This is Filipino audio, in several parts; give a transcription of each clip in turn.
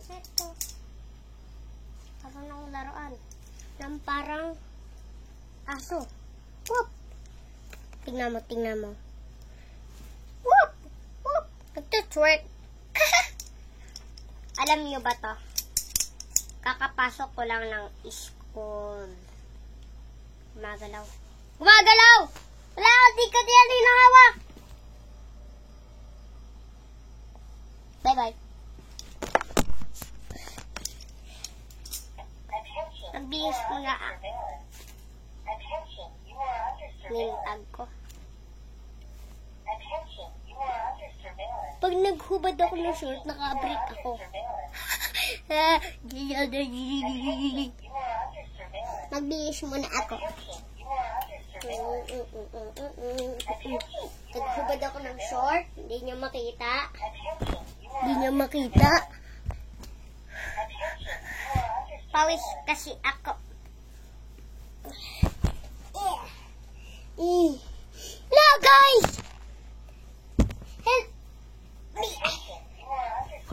insekto. Parang ng laruan. Ng parang aso. Whoop! Tingnan mo, tingnan mo. Whoop! Whoop! Nagtutwerk. Alam niyo ba to? Kakapasok ko lang ng school. Gumagalaw. Gumagalaw! Wala ako, di ka diyan hinahawak. Bye-bye. Nagbihis mo na nilitag ko. Pag naghubad ako ng short, naka-break ako. Nagbihis mo na ako. Naghubad ako ng short, hindi niya makita. Hindi niya makita. Pawis kasi ako. No, guys! Help me!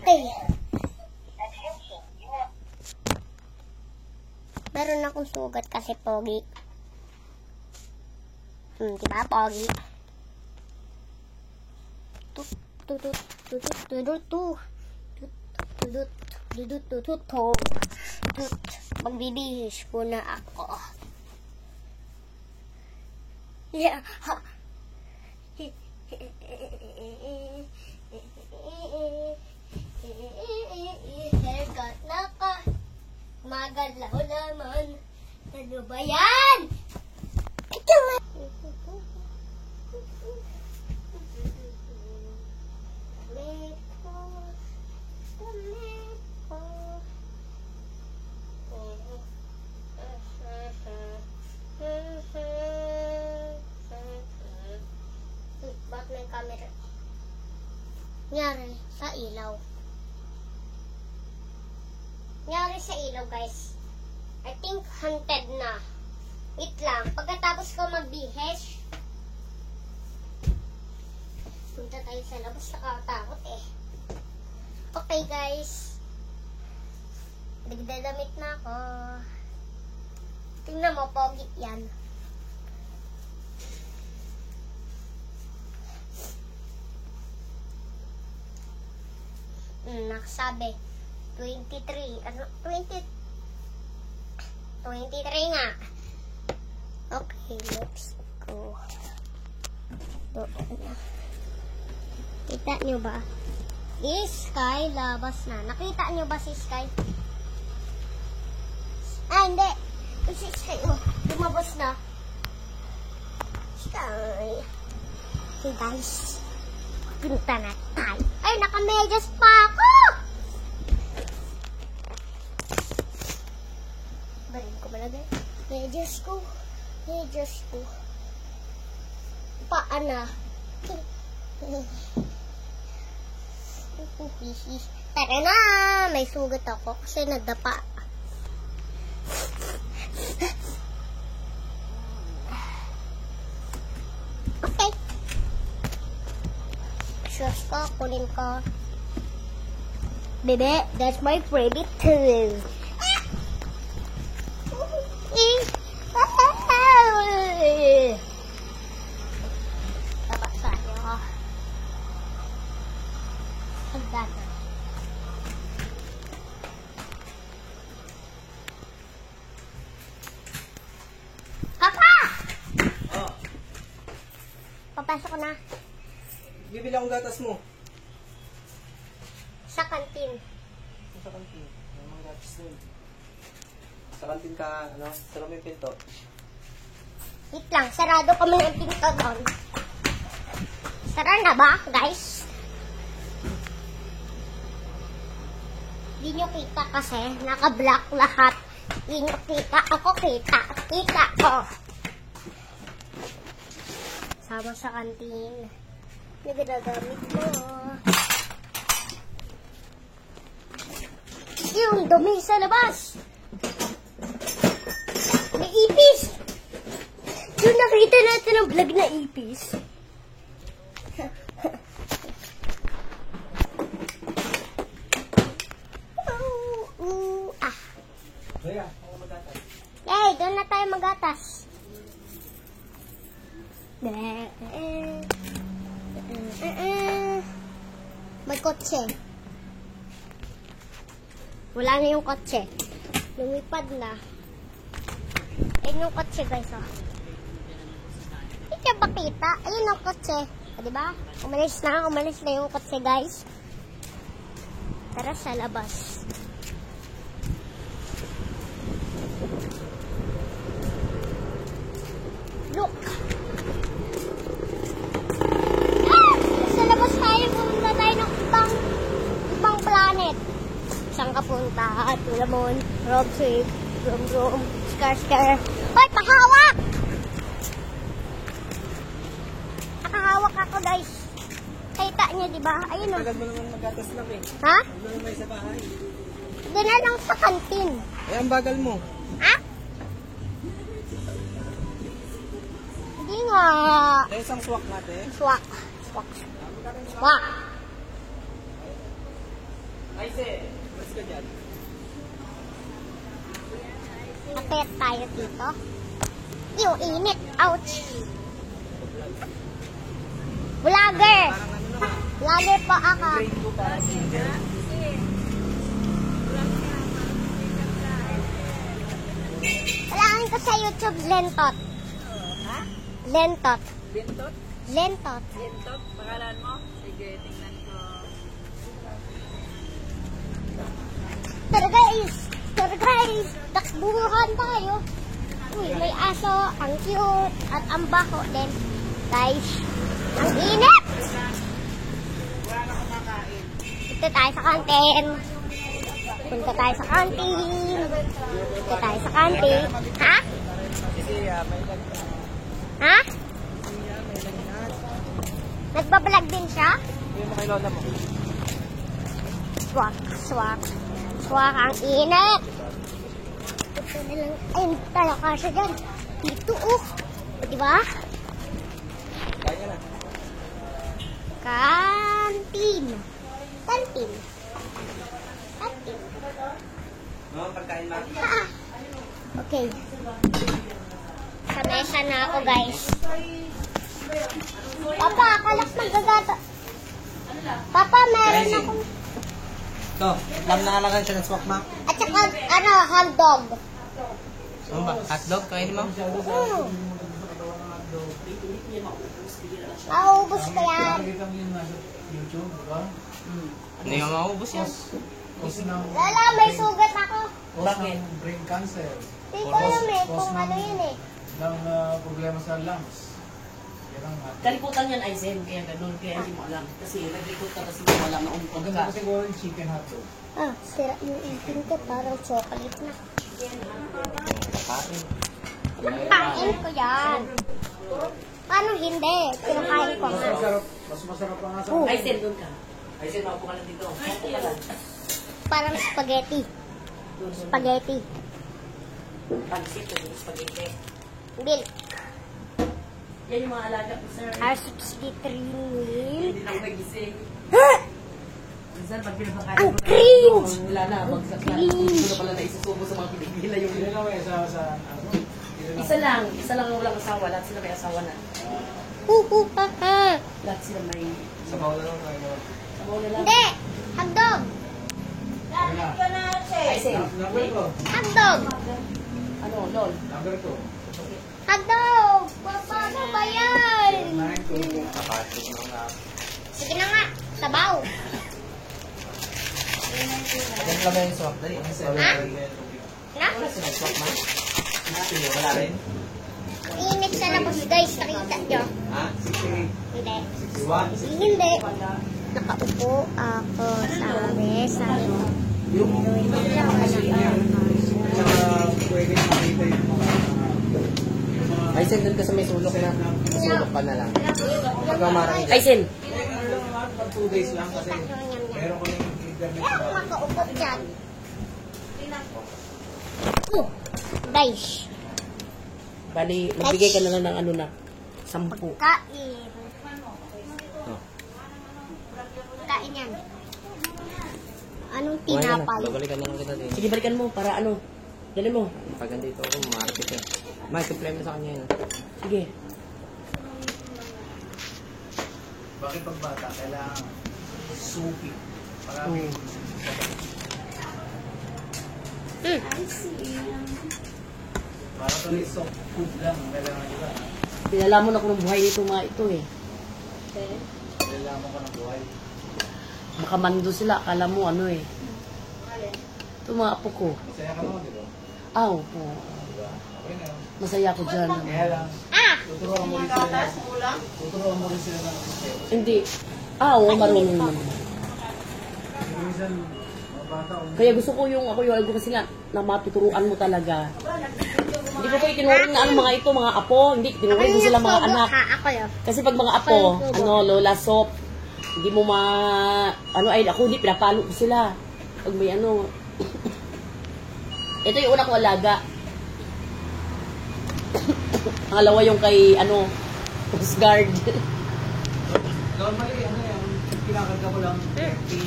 Okay. Meron akong sugat kasi pogi. Diba, pogi? Magbibihis po na ako. Yeah. Haircut na ka. Magalaw naman. Ano ba yan? Ito nga. Bakit may camera? Nangyari sa ilaw. Nangyari sa ilaw, guys. I think haunted na. Wait lang. Pagkatapos ko magbihis, punta tayo sa labas. Nakatakot eh. Okay, guys. Nagdadamit na ako. Tingnan mo, pogi yan. Nakasabi. 23. Ano? 23 nga. Okay, let's go. Doon na. Kita nyo ba? Si Sky, labas na. Nakita nyo ba si Sky? Ah, hindi. Si Sky, oh, lumabas na. Sky. Okay, guys. Punta na tayo. Ay, nakamedyas pa ako! Barin ko malagay. Medyas ko. Medyas ko. Paan na. Tara na! May sugat ako kasi nadapa. Okay. Shoes ko, kunin ko. Bebe, that's my favorite too. Taba tayo. Hagdan na. Papa! Oh. Papasok ko na. Bibili akong gatas mo. Sa kantin. Sa kantin. May mga gatas doon. Sa kantin ka, ano? Sarap yung pinto. Wait lang, sarado ka muna yung pinto doon. Sara na ba, guys? Hindi nyo kita kasi naka-block lahat. Hindi nyo kita. Ako kita. Kita ko. Sama sa kantin. Nagdagamit mo. Yung dumi sa labas. May ipis. Yung nakita natin ang vlog na ipis. gatas. May kotse. Wala na yung kotse. Lumipad na. Ayun yung kotse, guys, oh. Hindi ka ba kita? Ayun yung kotse. O, diba? Umalis na yung kotse, guys. Tara sa labas. Look! Sa labas tayo, pumunta tayo ng ibang planet. Saan ka punta? Tulamon, road trip, rum, skar. Hoy, pakahawak! Nakahawak ako, guys. Kita niyo, di ba? Ayun, o. Tagal mo naman magatas lang eh. Ha? Huwag naman may sa bahay. Doon na lang sa kantin. Eh, ang bagal mo. Ha? Hindi nga. Eh, isang swak natin. Swak. Ay, mas ka dyan. Apet tayo dito. Yung init. Ouch. Vlogger. Parang ano na. Vlogger po ako. Grade 2 parang single. Kailangan ko sa YouTube, Lentot. Ha? Lentot. Bintot? Lentot. Bintot? Pangalan mo? Sige, tingnan ko. Tara guys, takbuhan tayo. Uy, may aso, ang cute, at ang baho din. Guys, ang init! Punta tayo sa kantin. Punta tayo sa kantin. Ha? Kasi may lagnat. Ha? May lagnat. Nagbablog din siya? Hindi mo kay lola mo. Swak, ang init. Ito na lang. Ay, talaga siya dyan. Dito, oh. O, diba? Kaya na. Kantin. No, pagkain ba? Ah. Okay. Sa mesa na ako, guys. Papa, akalak magagata. Papa, meron Kainin. akong... Ito, lam na alagan siya ng swak ma. At saka, hotdog. Ano ba? Hotdog? Kainin mo? Maubos ko yan. Hindi nga maubos yan. Lala, may sugat ako. Bakit? Brain cancer. Hindi ko alam eh, kung ano yun eh. Ng problema sa lungs. Yan ang Kalikutan yan, Aizen. Kaya ganun. Kaya hindi mo alam. Kasi nag-record ka kasi hindi mo alam na umpag Maganda ka. ko siguro yung chicken hotdog. Ah, sira yung ipin ko, parang chocolate na. Kain ko yan. Paano hindi? Pinakain ko nga. Mas masarap pa nga sa Oh, Aizen, doon ka. Aizen, maupo ka lang dito. Maupo ka lang. parang spaghetti. Spaghetti. Pansit, yung spaghetti. Milk. Yan yung mga alaga ko, sir. R63 milk. Hindi na ako nagising. Minsan, pag pinapakain Ang mo na, cringe! wala na, bagsak na. Cringe! Hindi ko na pala naisusubo sa mga pinigila yung... Hindi lang sa ano. Isa lang ang walang asawa. Lahat sila may asawa na. Ha ha. Lahat sila may... Sa bawal na lang tayo. Sabaw na lang. Hindi! Hotdog! Aizen. Number ko. Hotdog! Ano, lol. Number ko. Hotdog! Paano ba yan? 9 Kapatid mo nga. Sige na nga, sabaw. Yan lang yung swak. Dali. Ha? Na? Swak ma? Wala rin. Init sa labas guys, nakita nyo. Ha? Hindi. 61? Hindi. Nakaupo ako sa mesa. Saka pwede makita yung mga Ay, send doon ka sa may sulok na. Sulok ka na lang. Pagkamarang dyan. Aizen. pag 2 days lang kasi meron ko yung internet Kaya sa makaupo dyan. Oh, guys. Bali, magbigay ka na lang ng ano na. 10. Kain. Oh. Kain yan. Anong Kumain ka na. tinapay? Babalikan na lang kita din. Sige, balikan mo para ano. Dali mo. Pag andito ako, market eh. May complain mo sa kanya yun. Sige. Bakit pag bata, kailangan soupy. Maraming para tuloy soap food lang ang kailangan nila. Pinalamon ako ng buhay nito mga ito eh. Kailangan ko ng buhay. Makamando sila. Akala mo ano eh. Ito mga apo ko. Masaya ka naman, di ba? Ah, opo. Diba? Okay na yun. Masaya ko dyan. Kaya lang, Ah! tuturuan mo rin sila. Tuturuan mo rin sila ng system. Hindi. Ah, oo, marunong naman. Kasi minsan, mga bata, Kaya gusto ko yung, ako yung kasi nga, na matuturuan mo talaga. Hindi ko itinuring na ano mga ito, mga apo. Hindi, itinuring ko sila mga anak. Ha, ako yun. Kasi pag mga apo, ano, lola, sop, hindi mo ano ay, ako hindi, pinapalo ko sila. Pag may ano. Ito yung una kong alaga. Pangalawa yung kay, ano, Coast Guard. normally, ano yan, kinakarga ko lang 30.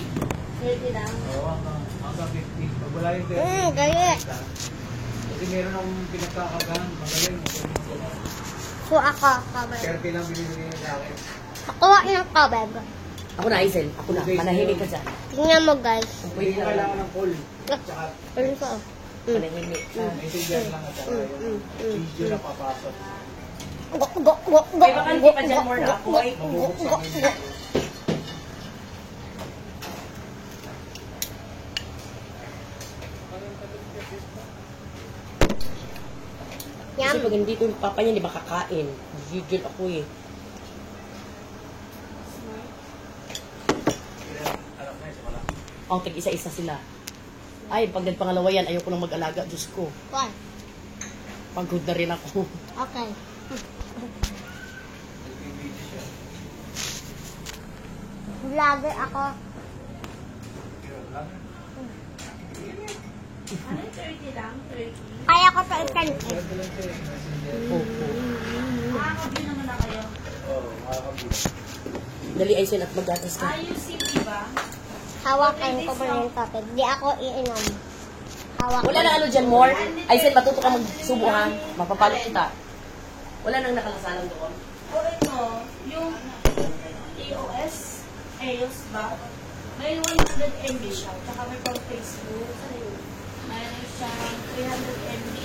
30 lang. Oo, hanggang 50. Pag wala yung 30, Galit. kasi meron akong pinagkakargahan, magaling. So, ako, kabag. 30 lang binibigay niya sa akin. Nakuha ng kabag. Ako na, Aizen. Ako na. Manahimik ka dyan. Tingnan mo, guys. Hindi ko kailangan ng call. Tsaka, Ano ko? Manahimik. messenger lang at saka yung video na papasok. Kaya baka hindi pa dyan more na ako ay Mabubuksan mo yun. Yum. Kasi pag hindi ko yung papa niya, hindi makakain. Gigil ako eh. Alam na yun, wala. Ang tig-isa-isa sila. Ay, pag nagpangalawa yan, ayoko nang mag-alaga. Diyos ko. One. Pagod na rin ako. Okay. Nag-video siya. Vlogger ako. Yun lang. Kaya ko sa ikan. Pwede lang siya eh, messenger. Opo. Oo, makakabit. Dali, Aizen, at mag-atas ka. Hawakan ko muna yung topic. Di ako iinom. Hawak Wala na ano dyan, more. Aizen, matuto ka magsubo ha. Mapapalo kita. Wala nang nakalasalang doon. O ito, yung EOS ba? May 100 MB siya, tsaka may pang Facebook. Mayroon siyang 300 MB,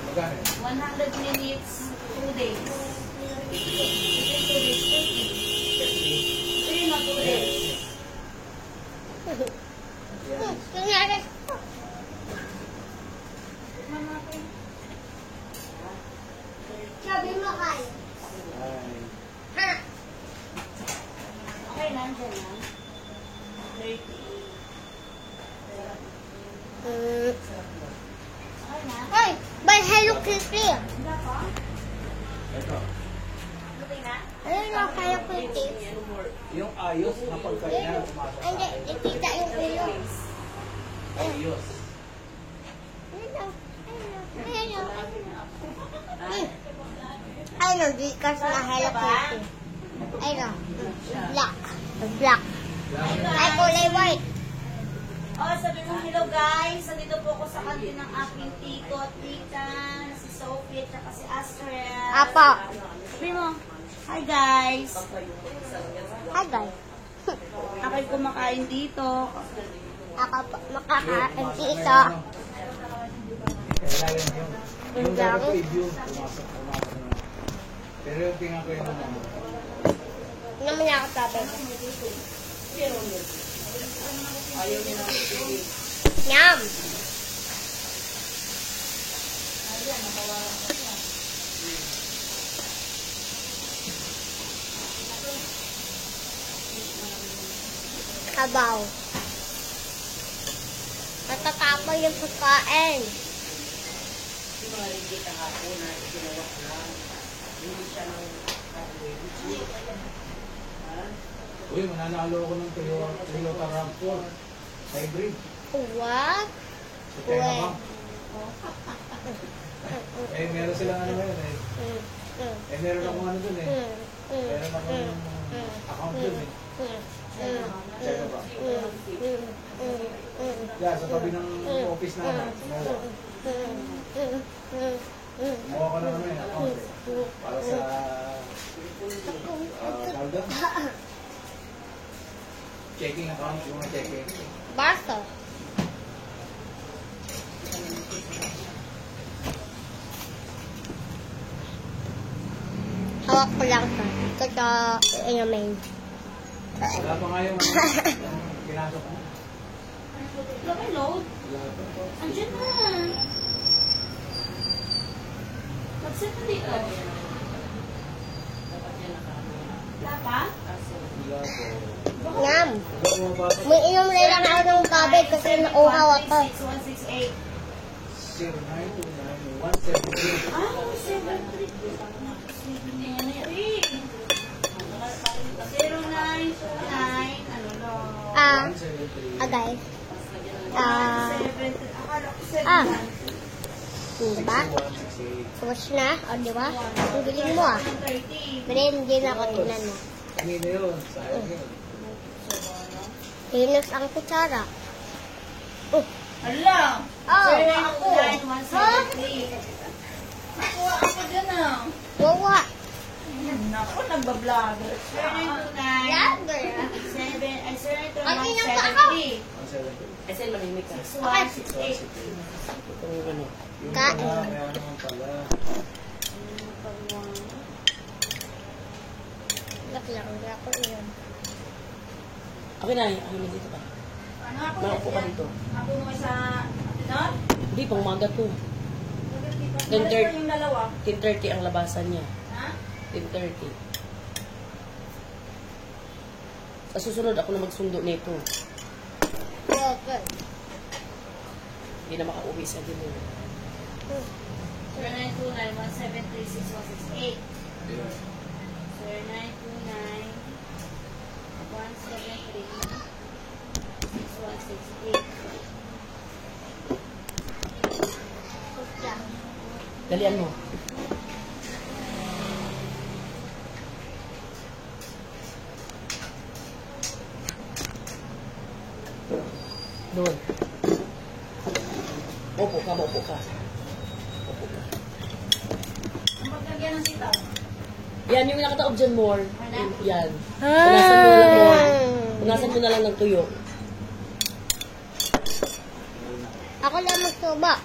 Magkano? 100 minutes, 2 days. 2 days, 30. 3 na 2 days. Kunyari. Sabi mo kay. Ay. Ha? Okay, nandiyan na. 30. Okay na? Ay, by Hello Kitty. Wala pa? Ito. Buti na? Ano yung Hello Kitty? Yung ayos na pagkanya pumasok sa Hindi, akin. ikita yung ulo. Ayos. Ay, no, di kasi na Hello Kitty. Ay, no. Black. Black. Ay, kulay white. Oh, sabi mo, hello guys. Nandito po ako sa kantin ng aking tito at tita, na si Sophie at saka si Astrid. Apo. Sabi mo, hi guys. Hi, guys. Ako'y kumakain dito. Ako po, makakain dito. Kaya yun yun. Yung Yung dapat ko langit. i-view, pumasok na. Pero yung tingnan ko yung ano. Naman niya ako sabi. Yum! Kabaw. Matatapang yung pagkain. Yung mga ringgit ang ako na ginawa ko lang. Hindi siya ng Uy, mananalo ako ng Toyota RAV4 hybrid. What? Sa China ba? Eh, meron silang ano ngayon eh. Eh, meron akong ano dun eh. Meron akong account dun eh. China ba? Yeah, sa tabi ng office namin. Meron. Gumawa ka na naman yung account eh. Para sa... tawag doon? Checking account, yung mga checking. Basta. Hawak ko lang ito. Ito yung main. Wala pa nga yung pinasok mo. Bakit load? Andiyan na. Mag-set na dito. Wala pa? Wala po. Ngam. Wala mo ba? May inom na lang ako ng kabit kasi nauhaw ako. 168. 0929-173. Ah, 73. 0929, ano lang. Guys. 73. Akala ko 7. Diba? 6168. Swatch na. O, diba? Ang galing mo ah. 130. Pero hindi na ako tingnan mo. Kanina yun. Sayang yun. Hinos ang kutsara. Oh. Hala! Oh. 0929, 173. Nakuha ako dyan ah. Wawa. Naku, nagbablogger. 0929, 173. 173. Ay, saan manimik ka? 6168. Itong ano. Yung Kain. pala, may ano naman pala. Lak lang. Hindi ako iyon. Okay na, akin na dito ka. Ano ako Maupo ka dito. Ako mo sa... Ano? Hindi, pang maga to. 10:30. Yung dalawa. 10:30 ang labasan niya. Ha? 10:30. Sa susunod ako na magsundo nito. Okay. Hindi na makauwi sa dinner. 0929, 173, 6168. Ayun. 0929, 173, 6168. Dalian mo. Doon. Opo ka, maupo ka. Opo ka. Ang paglagyan ng sitaw. Yan, yung nakataob dyan more. Wala? Yan. Punasan mo lang more. Punasan mo na lang ng tuyo. Ako lang magsuba.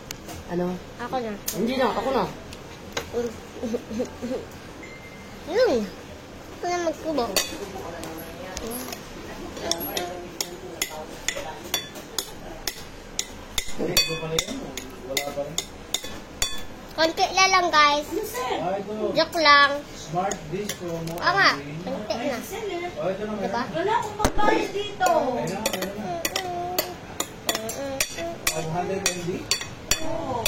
Ano? Ako na. Hindi na, ako na. Ako na magsuba. Hindi, ito pala yun. Wala pa rin. Konti na lang guys. Ah, ito. Joke lang. Smart dish promo. Oo nga. Konti na. Oh, ito na. Diba? Wala akong magbayad dito. Ayun na. 500 MB. Oo.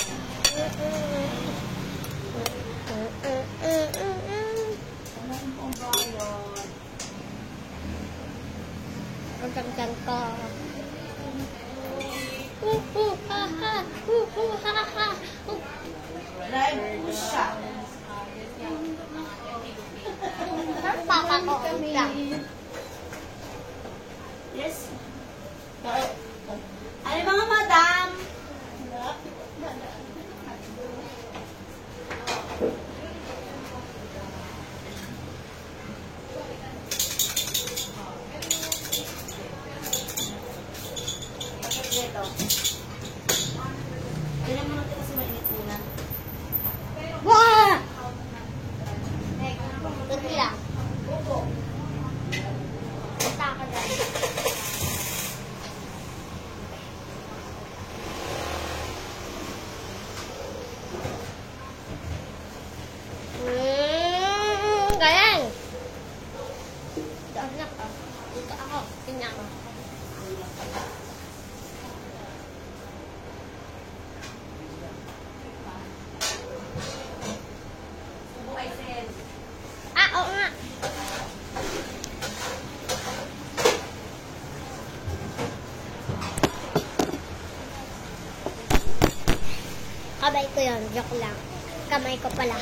Wala akong pambayad. Ang gandang ko. Live po siya. Papa ko lang. Yes. Ay, mga madam. Dito. Kailan mo natin kasi mainit muna. Wah! Konti lang. Basta ka dyan. Ganyan. Anak ka. Dito ako. Tingnan ako. Oo nga. Kamay ko yun. Joke lang. Kamay ko pala.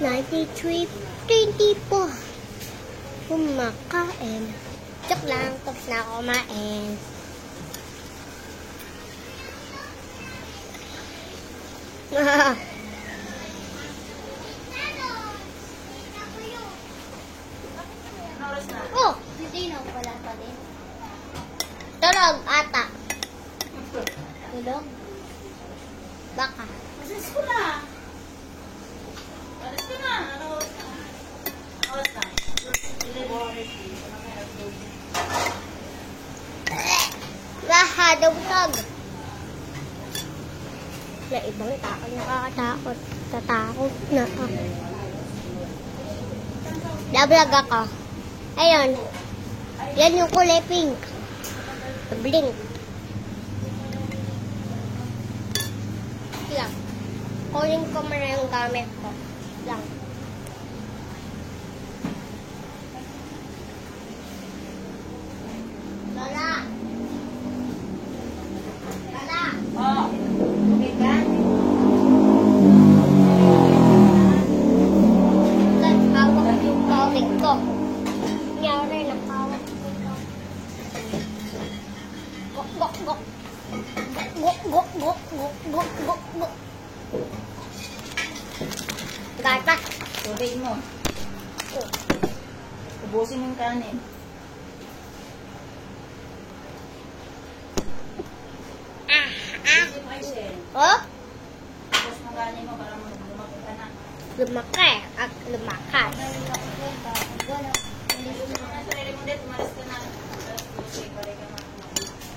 93.20 po. Kumakain. Joke lang. Tapos na ako kumain. Ano oras na? Oh, hindi na pala pa din. Tulog, ata. Tulog? Baka. Alis ko na. Alis ko na. Ano oras na? Ano oras na? 11:40. Laha, dubtag. Na ibang tao nakakatakot. Tatakot na ako. Nablag ako. Ayun. Yan yung kulay pink. Blink. Lang. Kunin ko muna yung gamit ko. Lang. Lola! Lola! Oh. Okay ka? Hawak yung gamit ko. Nangyari, nakawak ko ito. Gok, gok, gok. Gok, gok, gok, gok, gok, gok, gok. Gata. Tubig mo. Ubusin mo yung kanin. Ubusin mo yung shell. Oh? Ubus mo kanin mo para lumaki ka na. Lumaki at lumakas. Ang sarili mo din, tumalas ka na. Tapos okay, balik ka na.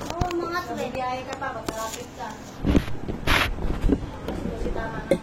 Oo, mga Sabi biyahe ka pa, magkalapit ka. Tapos tama na